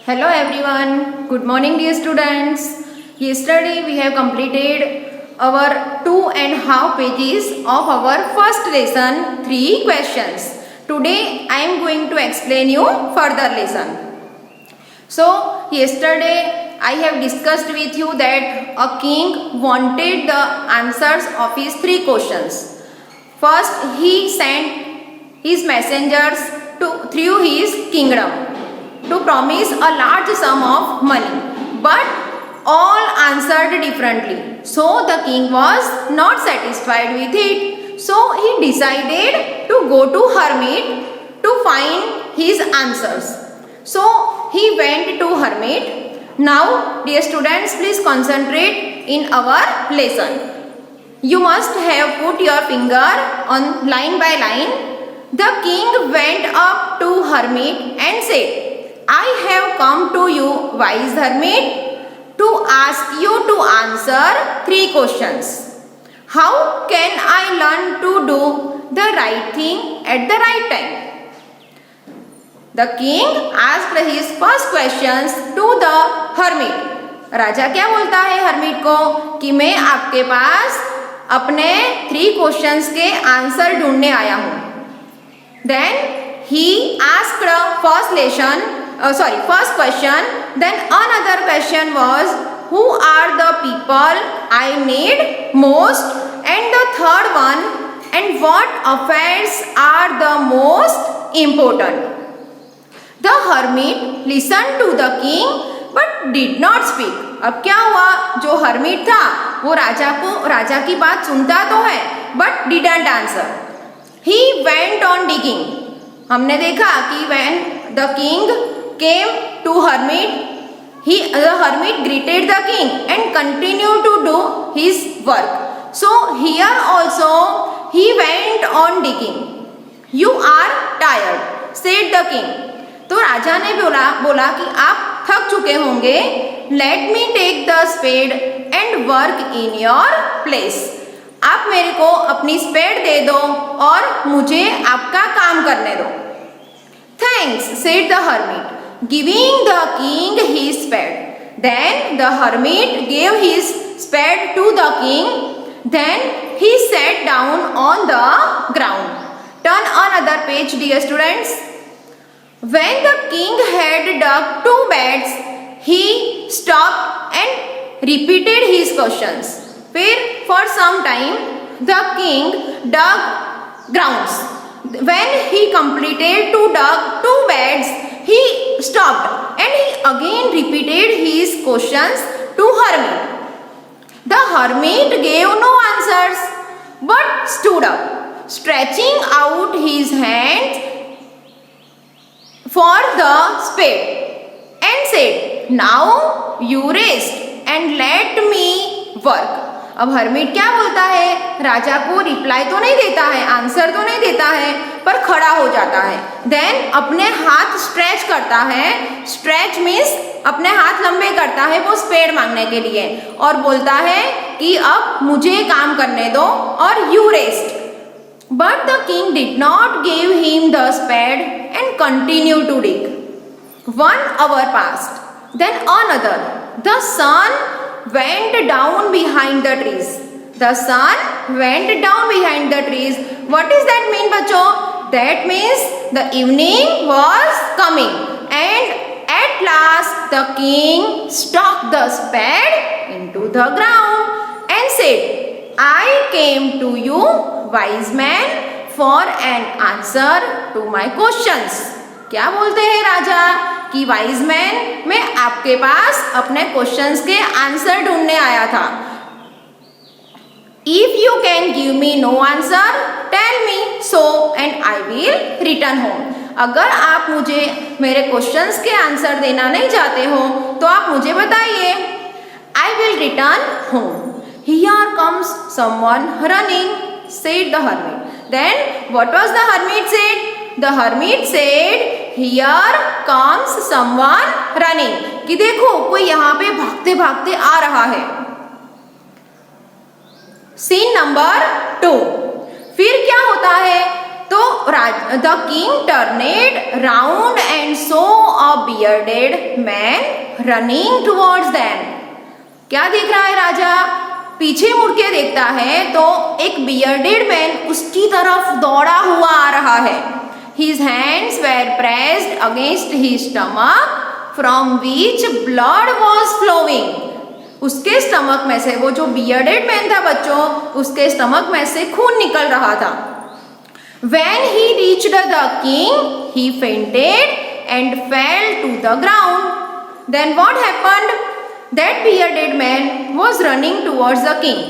Hello everyone, good morning dear students. Yesterday we have completed our 2.5 pages of our first lesson, 3 questions. Today I am going to explain you further lesson. So yesterday I have discussed with you that a king wanted the answers of his 3 questions. First he sent his messengers through his kingdom to promise a large sum of money, but all answered differently. So the king was not satisfied with it. So he decided to go to hermit to find his answers. So he went to hermit. Now dear students, please concentrate in our lesson. You must have put your finger on line by line. The king went up to hermit and said, I have come to you, wise hermit, to ask you to answer 3 questions. How can I learn to do the right thing at the right time? The king asked his first questions to the hermit. राजा क्या बोलता है hermit को कि मैं आपके पास अपने 3 questions के answer ढूंढने आया हूँ. Then he asked first question. Then another question was, who are the people I need most? And the third one, and what affairs are the most important? The hermit listened to the king but did not speak. अब क्या हुआ, जो hermit था वो राजा की बात सुनता तो है but didn't answer. He went on digging. हमने देखा कि when the king came to hermit, the hermit greeted the king and continued to do his work. So here also he went on digging. You are tired, said the king. तो राजा ने बोला कि आप थक चुके होंगे. Let me take the spade and work in your place. आप मेरे को अपनी स्पेड दे दो और मुझे आपका काम करने दो. Thanks, said the hermit, giving the king his spade. Then the hermit gave his spade to the king. Then he sat down on the ground. Turn another page, dear students. When the king had dug 2 beds, he stopped and repeated his questions. फिर for some time the king dug grounds. When he completed to dug 2 beds, he stopped and he again repeated his questions to hermit. The hermit gave no answers but stood up, stretching out his hands for the spade and said, now you rest and let me work. अब hermit क्या बोलता है, राजा को reply तो नहीं देता है, answer तो नहीं देता है, पर खड़ा हो जाता है. देन अपने हाथ स्ट्रेच करता है. स्ट्रेच मीन्स अपने हाथ लंबे करता है वो स्पेड मांगने के लिए और बोलता है कि अब मुझे काम करने दो और you rest. But the king did not give him the spade and continue to dig. 1 hour passed. Then another. The sun went down behind the trees. The sun went down behind the trees. What does that mean, बच्चों? That means the evening was coming and at last the king stuck the spade into the ground and said, I came to you, wise man, for an answer to my questions. क्या बोलते हैं राजा कि wise man, मैं आपके पास अपने questions के answer ढूंढने आया था. If you can give me no answer tell me so and I will return home. अगर आप मुझे मेरे क्वेश्चंस के आंसर देना नहीं चाहते हो तो आप मुझे बताइए. I will return home. Here comes someone running, said the hermit. Then what was the hermit said? The hermit said, here comes someone running. कि देखो कोई यहाँ पे भागते भागते आ रहा है. Scene number 2. फिर क्या होता है, तो the king turned round and saw a bearded man running towards them. क्या देख रहा है राजा? पीछे मुड़ के देखता है तो एक बियर्डेड मैन उसकी तरफ दौड़ा हुआ आ रहा है। His hands were pressed against his stomach from which blood was flowing. उसके स्टमक में से, वो जो बियर्डेड मैन था बच्चों, उसके स्टमक में से खून निकल रहा था। When he reached the king, he fainted and fell to the ground. Then what happened? That bearded man was running towards the king.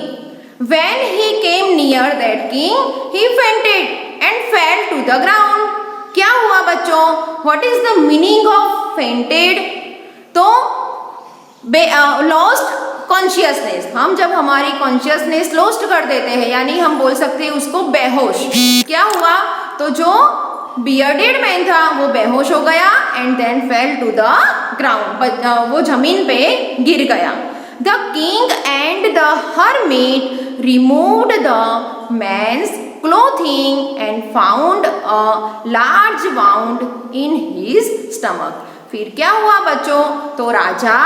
When he came near that king, he fainted and fell to the ground. क्या हुआ बच्चों? What is the meaning of fainted? तो lost consciousness, हम जब हमारी consciousness lost कर देते हैं, यानी हम बोल सकते हैं उसको बेहोश। क्या हुआ? तो जो bearded man था वो बेहोश हो गया and then fell to the ground, वो जमीन पे गिर गया। The king and the hermit removed the man's clothing and found a large wound in his stomach. फिर क्या हुआ बच्चों? तो राजा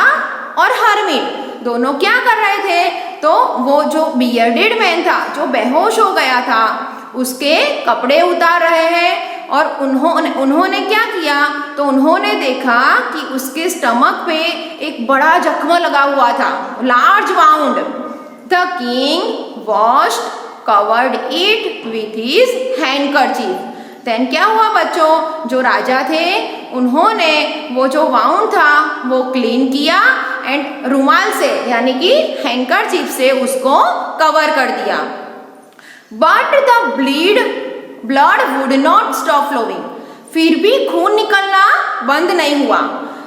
और हर्मिट दोनों क्या कर रहे थे? तो वो जो बियर्डेड मैन था, जो बेहोश हो गया था, उसके कपड़े उतार रहे हैं और उन्होंने क्या किया? तो उन्होंने देखा कि उसके स्टमक पे एक बड़ा जख्म लगा हुआ था, large wound. The king washed covered it with his handkerchief. Then क्या हुआ बच्चों? जो राजा थे उन्होंने वो जो वाउंड था वो क्लीन किया एंड रुमाल से, यानी कि हैंडकरचीफ से उसको कवर कर दिया। But the blood would not stop flowing. फिर भी खून निकलना बंद नहीं हुआ।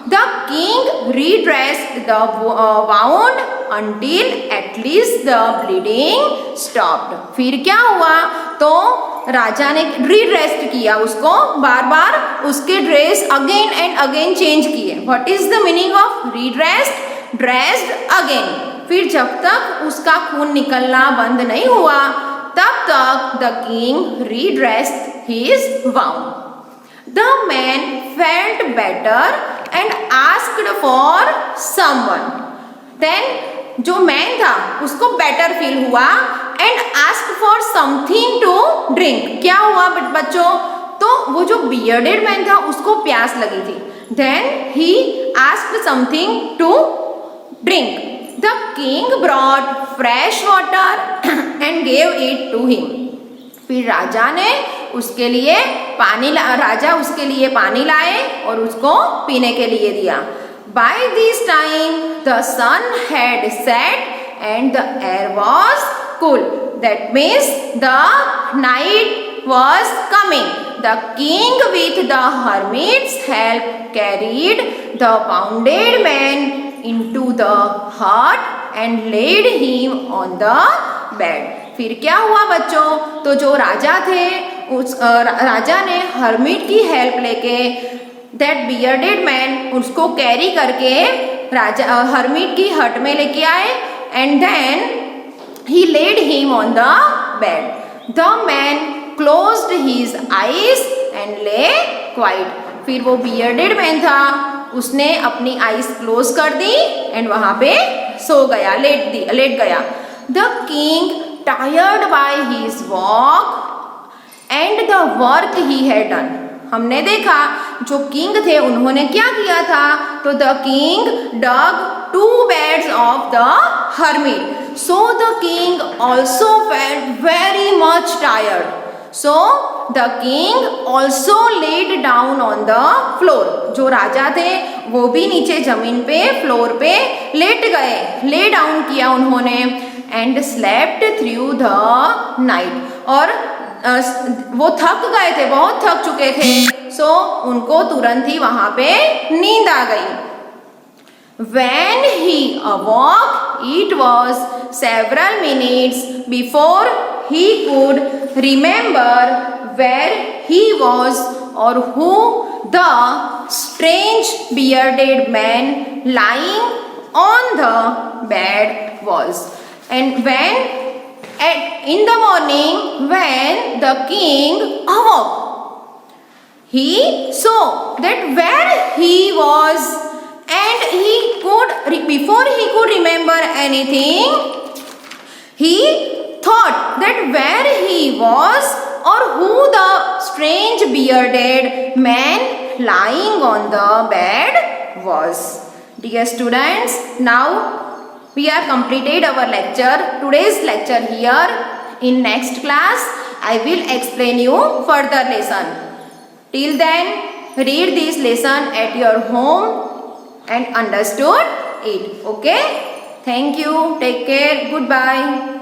The king redressed the wound until at least the bleeding stopped. फिर क्या हुआ? तो राजा ने रीड्रेस्ट किया उसको, बार बार उसके dress again and again change किए। What is the meaning of redressed? Dressed again. फिर जब तक उसका खून निकलना बंद नहीं हुआ तब तक the king redressed his wound. The man felt better and asked for someone. देन जो मैन था उसको बेटर फील हुआ and asked for something to drink. क्या हुआ बच्चों? तो वो जो बियर्डेड मैन था उसको प्यास लगी थी। Then he asked something to drink. The king brought fresh water and gave it to him. फिर राजा ने उसके लिए उसके लिए पानी लाए और उसको पीने के लिए दिया। By this time the sun had set and the air was cool. That means the night was coming. The king with the hermit's help carried the wounded man into the hut and laid him on the bed. फिर क्या हुआ बच्चों? तो जो राजा थे राजा ने hermit की हेल्प लेके दैट बियर्डेड मैन उसको कैरी करके राजा हर्मिट की हट में लेके आए and then he laid him on the bed. The man closed his eyes and lay quiet. फिर वो बियर्डेड मैन था, उसने अपनी आईज क्लोज कर दी एंड वहां पे सो गया, लेट गया। The king tired by his walk and the work he had done. हमने देखा जो किंग थे उन्होंने क्या किया था? तो the king dug 2 beds of the hermit. So the king also felt very much tired. So the king also laid down on the floor. जो राजा थे वो भी नीचे जमीन पे फ्लोर पे लेट गए, ले डाउन किया उन्होंने and slept through the night. और वो थक गए थे, बहुत थक चुके थे, सो उनको तुरंत ही वहां पे नींद आ गई। When he awoke, it was several minutes before he could remember where he was or who the strange bearded man lying on the bed was. And when in the morning when the king awoke, he saw that where he was, and before he could remember anything, he thought that where he was or who the strange bearded man lying on the bed was. Dear students, now we are completed our lecture, today's lecture here. In next class, I will explain you further lesson. Till then, read this lesson at your home and understood it. Okay? Thank you. Take care. Goodbye.